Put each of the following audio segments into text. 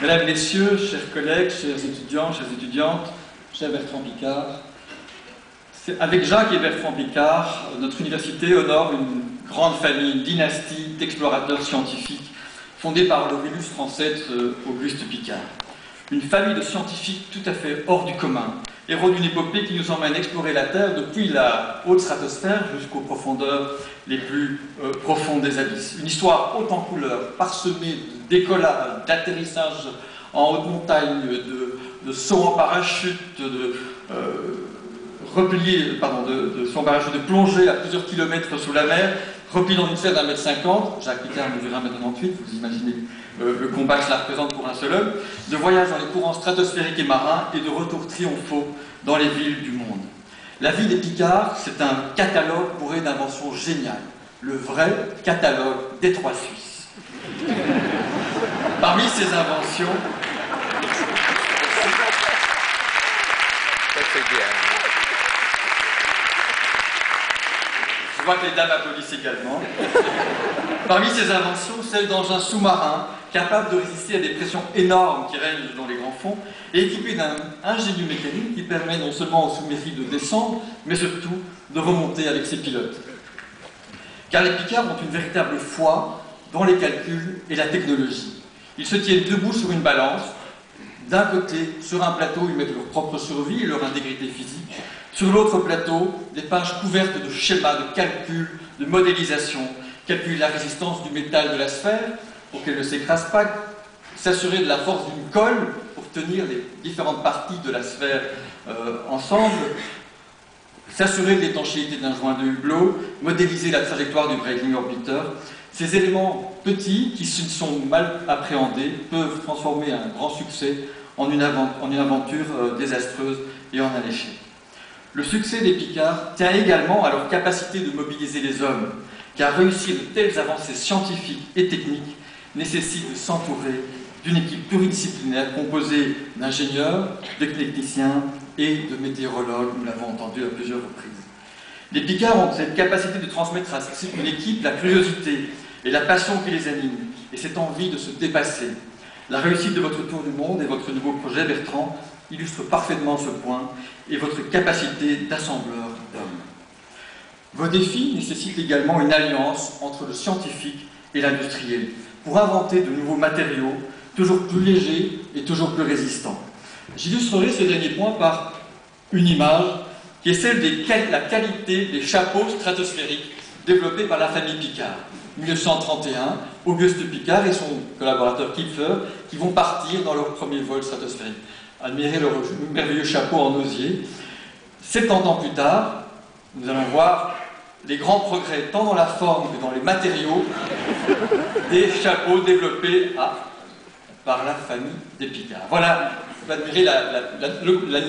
Mesdames, Messieurs, chers collègues, chers étudiants, chères étudiantes, cher Bertrand Piccard, avec Jacques et Bertrand Piccard, notre université honore une grande famille, une dynastie d'explorateurs scientifiques fondée par leur illustre ancêtre Auguste Piccard. Une famille de scientifiques tout à fait hors du commun, héros d'une épopée qui nous emmène explorer la Terre depuis la haute stratosphère jusqu'aux profondeurs les plus profondes des abysses. Une histoire haute en couleurs, parsemée de décollages, d'atterrissages en haute montagne, de sauts en parachute, de saut en parachute, de plongée à plusieurs kilomètres sous la mer, repli dans une serre d'1,50 m, Jacques Piccard mesure 1,98 m, vous imaginez le combat que cela représente pour un seul homme, de voyage dans les courants stratosphériques et marins et de retours triomphaux dans les villes du monde. La vie des Piccard, c'est un catalogue bourré d'inventions géniales, le vrai catalogue des trois Suisses. Parmi ces inventions, je vois que les dames applaudissent également. Parmi ces inventions, celle d'engins sous-marins capables de résister à des pressions énormes qui règnent dans les grands fonds et équipés d'un ingénieux mécanique qui permet non seulement aux sous-marins de descendre, mais surtout de remonter avec ses pilotes. Car les Piccard ont une véritable foi dans les calculs et la technologie. Ils se tiennent debout sur une balance. D'un côté, sur un plateau, ils mettent leur propre survie et leur intégrité physique. Sur l'autre plateau, des pages couvertes de schémas, de calculs, de modélisation, calculer la résistance du métal de la sphère pour qu'elle ne s'écrase pas, s'assurer de la force d'une colle pour tenir les différentes parties de la sphère ensemble, s'assurer de l'étanchéité d'un joint de Hublot, modéliser la trajectoire du Breitling Orbiter. Ces éléments petits, qui sont mal appréhendés, peuvent transformer un grand succès en une aventure désastreuse et en un échec. Le succès des Piccard tient également à leur capacité de mobiliser les hommes, car réussir de telles avancées scientifiques et techniques nécessite de s'entourer d'une équipe pluridisciplinaire composée d'ingénieurs, de techniciens et de météorologues, nous l'avons entendu à plusieurs reprises. Les Piccard ont cette capacité de transmettre à une équipe la curiosité et la passion qui les anime, et cette envie de se dépasser. La réussite de votre tour du monde et votre nouveau projet, Bertrand, illustre parfaitement ce point et votre capacité d'assembleur d'hommes. Vos défis nécessitent également une alliance entre le scientifique et l'industriel pour inventer de nouveaux matériaux toujours plus légers et toujours plus résistants. J'illustrerai ce dernier point par une image qui est celle de la qualité des chapeaux stratosphériques développés par la famille Piccard. 1931, Auguste Piccard et son collaborateur Kipfer qui vont partir dans leur premier vol stratosphérique. Admirez leur merveilleux chapeau en osier. 70 ans plus tard, nous allons voir les grands progrès, tant dans la forme que dans les matériaux, des chapeaux développés par la famille des Piccard. Voilà, vous admirez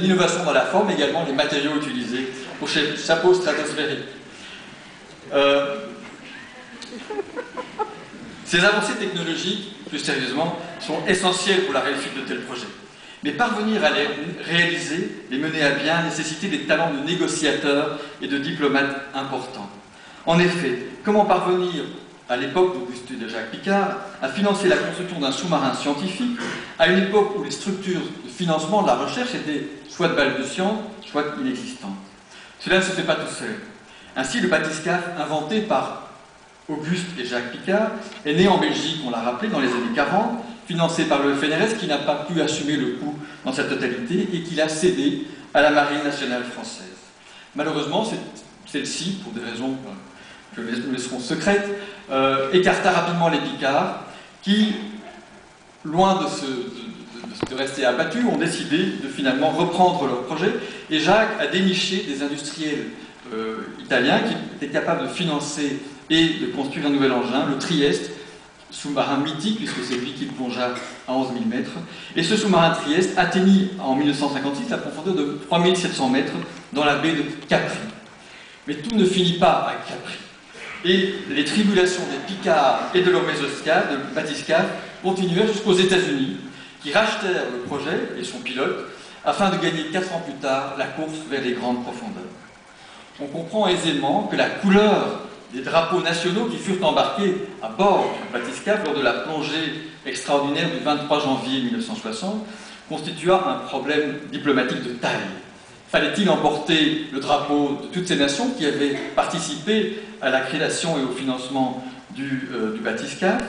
l'innovation dans la forme, mais également les matériaux utilisés pour ces chapeaux stratosphériques. Ces avancées technologiques, plus sérieusement, sont essentielles pour la réussite de tels projets. Mais parvenir à les réaliser, les mener à bien, nécessitait des talents de négociateurs et de diplomates importants. En effet, comment parvenir, à l'époque d'Auguste et de Jacques Piccard, à financer la construction d'un sous-marin scientifique, à une époque où les structures de financement de la recherche étaient soit balbutiantes, soit inexistantes. Cela ne se fait pas tout seul. Ainsi, le bathyscaphe, inventé par Auguste et Jacques Piccard, est né en Belgique, on l'a rappelé, dans les années 40, financé par le FNRS qui n'a pas pu assumer le coût dans sa totalité et qui l'a cédé à la Marine nationale française. Malheureusement, celle-ci, pour des raisons que nous laisserons secrètes, écarta rapidement les Piccard qui, loin de rester abattus, ont décidé de finalement reprendre leur projet et Jacques a déniché des industriels italiens qui étaient capables de financer et de construire un nouvel engin, le Trieste, sous-marin mythique, puisque c'est lui qui plongea à 11 000 mètres. Et ce sous-marin Trieste atteignit en 1956 la profondeur de 3700 mètres dans la baie de Capri. Mais tout ne finit pas à Capri. Et les tribulations des Piccard et de leur bathyscaphe continuèrent jusqu'aux États-Unis, qui rachetèrent le projet et son pilote, afin de gagner 4 ans plus tard la course vers les grandes profondeurs. On comprend aisément que la couleur des drapeaux nationaux qui furent embarqués à bord du bathyscaphe lors de la plongée extraordinaire du 23 janvier 1960 constitua un problème diplomatique de taille. Fallait-il emporter le drapeau de toutes ces nations qui avaient participé à la création et au financement du bathyscaphe?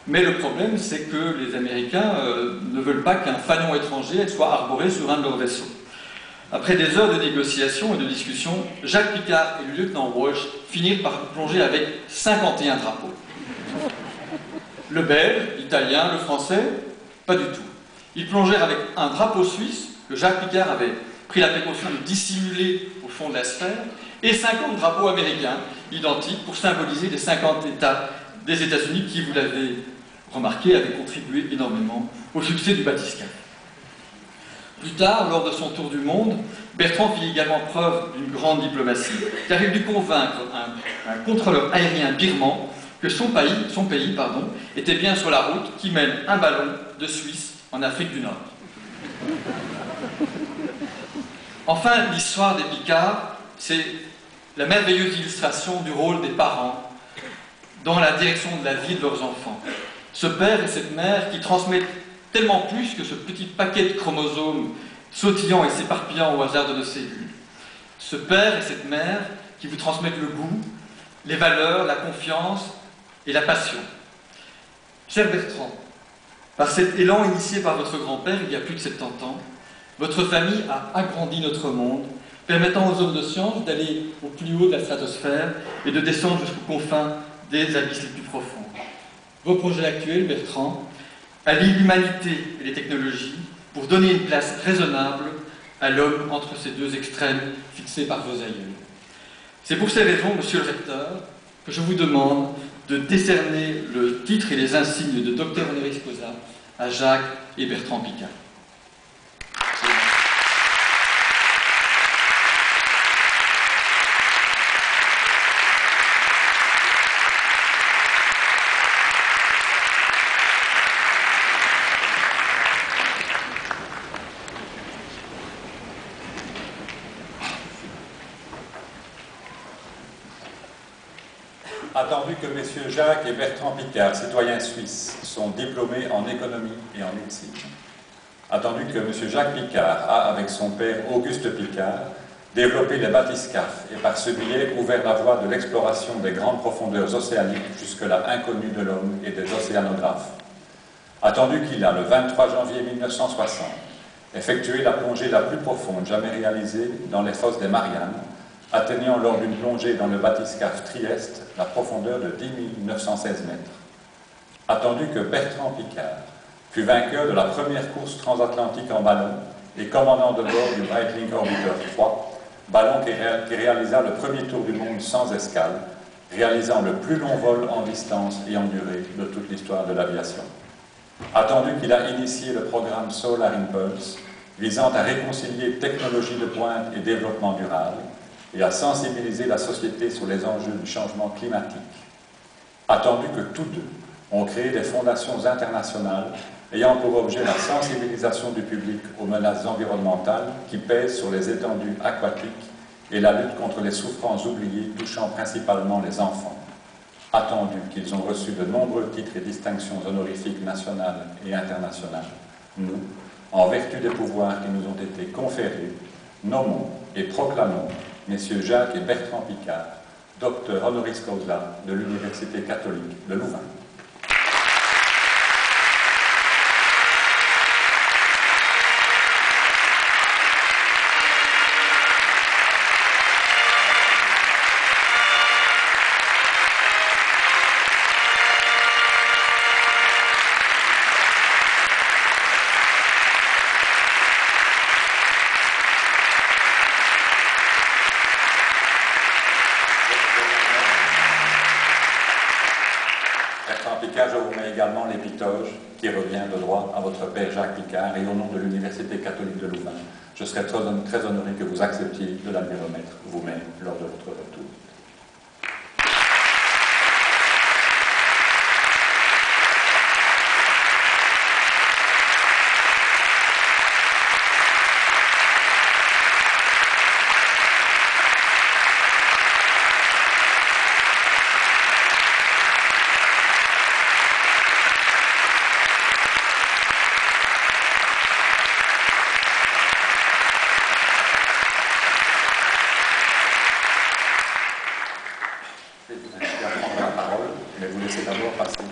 Mais le problème, c'est que les Américains ne veulent pas qu'un fanion étranger soit arboré sur un de leurs vaisseaux. Après des heures de négociations et de discussions, Jacques Picard et le lieutenant Walsh finirent par plonger avec 51 drapeaux. Le belge, l'italien, le français, pas du tout. Ils plongèrent avec un drapeau suisse que Jacques Picard avait pris la précaution de dissimuler au fond de la sphère, et 50 drapeaux américains identiques pour symboliser les 50 États des États-Unis qui, vous l'avez remarqué, avaient contribué énormément au succès du bathyscaphe. Plus tard, lors de son tour du monde, Bertrand fit également preuve d'une grande diplomatie, car il dut convaincre un contrôleur aérien birman que son pays était bien sur la route qui mène un ballon de Suisse en Afrique du Nord. Enfin, l'histoire des Picard, c'est la merveilleuse illustration du rôle des parents dans la direction de la vie de leurs enfants. Ce père et cette mère qui transmettent tellement plus que ce petit paquet de chromosomes sautillant et s'éparpillant au hasard de nos cellules. Ce père et cette mère qui vous transmettent le goût, les valeurs, la confiance et la passion. Cher Bertrand, par cet élan initié par votre grand-père il y a plus de 70 ans, votre famille a agrandi notre monde, permettant aux hommes de science d'aller au plus haut de la stratosphère et de descendre jusqu'aux confins des abysses les plus profonds. Vos projets actuels, Bertrand, allient l'humanité et les technologies pour donner une place raisonnable à l'homme entre ces deux extrêmes fixés par vos aïeux. C'est pour ces raisons, monsieur le recteur, que je vous demande de décerner le titre et les insignes de docteur honoris causa à Jacques et Bertrand Picard. Attendu que messieurs Jacques et Bertrand Picard, citoyens suisses, sont diplômés en économie et en médecine, attendu que monsieur Jacques Picard a, avec son père Auguste Picard, développé les bathyscaphes et par ce biais ouvert la voie de l'exploration des grandes profondeurs océaniques jusque-là inconnues de l'homme et des océanographes, attendu qu'il a, le 23 janvier 1960, effectué la plongée la plus profonde jamais réalisée dans les fosses des Mariannes, atteignant lors d'une plongée dans le bathyscaphe Trieste la profondeur de 10 916 mètres. Attendu que Bertrand Picard fut vainqueur de la première course transatlantique en ballon et commandant de bord du Breitling Orbiter 3, ballon qui réalisa le premier tour du monde sans escale, réalisant le plus long vol en distance et en durée de toute l'histoire de l'aviation. Attendu qu'il a initié le programme Solar Impulse, visant à réconcilier technologie de pointe et développement durable, et à sensibiliser la société sur les enjeux du changement climatique. Attendu que tous deux ont créé des fondations internationales ayant pour objet la sensibilisation du public aux menaces environnementales qui pèsent sur les étendues aquatiques et la lutte contre les souffrances oubliées touchant principalement les enfants. Attendu qu'ils ont reçu de nombreux titres et distinctions honorifiques nationales et internationales, nous, en vertu des pouvoirs qui nous ont été conférés, nommons et proclamons messieurs Jacques et Bertrand Picard, docteur honoris causa de l'Université catholique de Louvain. Je vous mets également l'épitoge qui revient de droit à votre père Jacques Picard et au nom de l'Université catholique de Louvain. Je serais très honoré que vous acceptiez de la lui remettre vous-même lors de votre retour. Je vais prendre la parole, mais vous laissez d'abord passer.